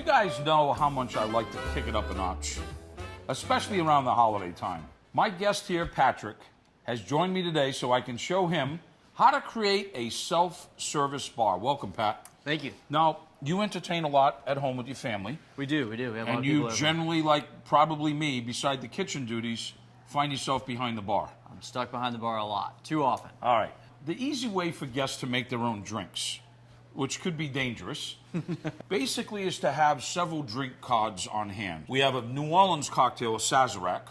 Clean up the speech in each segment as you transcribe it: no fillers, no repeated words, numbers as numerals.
guys know how much I like to kick it up a notch, especially around the holiday time. My guest here, Patrick, has joined me today so I can show him how to create a self-service bar. Welcome, Pat. Thank you. Now, you entertain a lot at home with your family. We do. We have a lot And of you people over. generally, like probably me, beside the kitchen duties, find yourself behind the bar. I'm stuck behind the bar a lot, too often. All right. The easy way for guests to make their own drinks, which could be dangerous, basically is to have several drink cards on hand. We have a New Orleans cocktail, a Sazerac,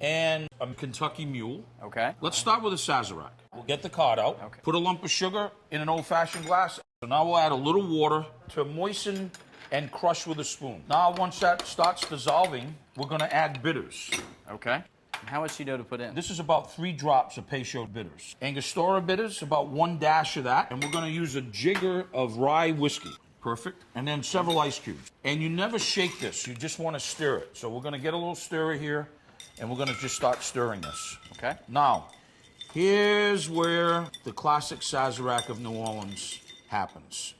and a Kentucky Mule. Okay. Let's start with a Sazerac. We'll get the card out, Okay. put a lump of sugar in an old-fashioned glass. So now we'll add a little water to moisten and crush with a spoon. Now, once that starts dissolving, we're going to add bitters. Okay. And how much do you know to put in? This is about 3 drops of Peychaud bitters. Angostura bitters, about 1 dash of that. And we're going to use a jigger of rye whiskey. Perfect. And then several ice cubes. And you never shake this. You just want to stir it. So we're going to get a little stirrer here, and we're going to just start stirring this. Okay. Now, here's where the classic Sazerac of New Orleans happens.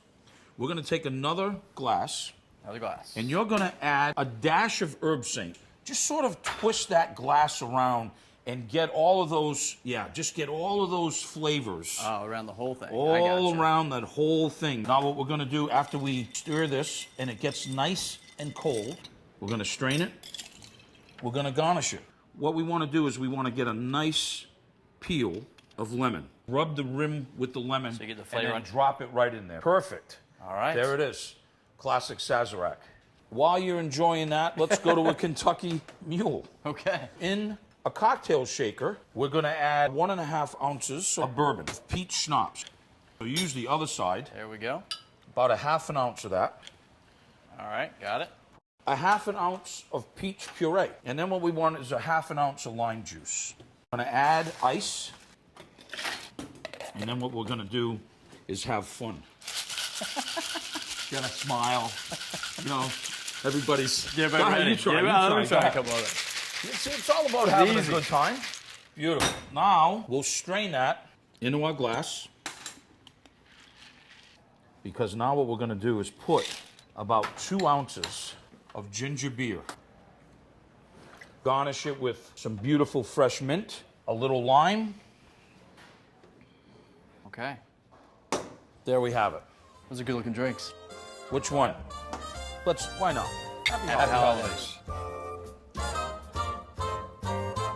We're going to take another glass. Another glass. And you're going to add a dash of herb saint. Just sort of twist that glass around and get all of those, just get all of those flavors. Oh, around the whole thing. All around that whole thing. Now what we're going to do after we stir this and it gets nice and cold, we're going to strain it. We're going to garnish it. What we want to do is we want to get a nice peel of lemon. Rub the rim with the lemon So you get the flavor and then on. drop it right in there. Perfect. All right. There it is. Classic Sazerac. While you're enjoying that, let's go to a Kentucky Mule. Okay. In a cocktail shaker, we're going to add 1.5 ounces of bourbon, peach schnapps. So use the other side, There we go. about 1/2 ounce of that. All right. Got it. 1/2 ounce of peach puree. And then what we want is 1/2 ounce of lime juice. I'm going to add ice. And then what we're going to do is have fun. Get a smile. You know, everybody's... Get Go ahead, you try, you try, Let me go try a ahead. couple of it. It's all about having easy. a good time. Beautiful. Now, we'll strain that into our glass. Because now what we're going to do is put about 2 ounces of ginger beer. Garnish it with some beautiful fresh mint, a little lime. Okay. There we have it. Those are good looking drinks. Which one? Why not? Happy Happy holidays. holidays.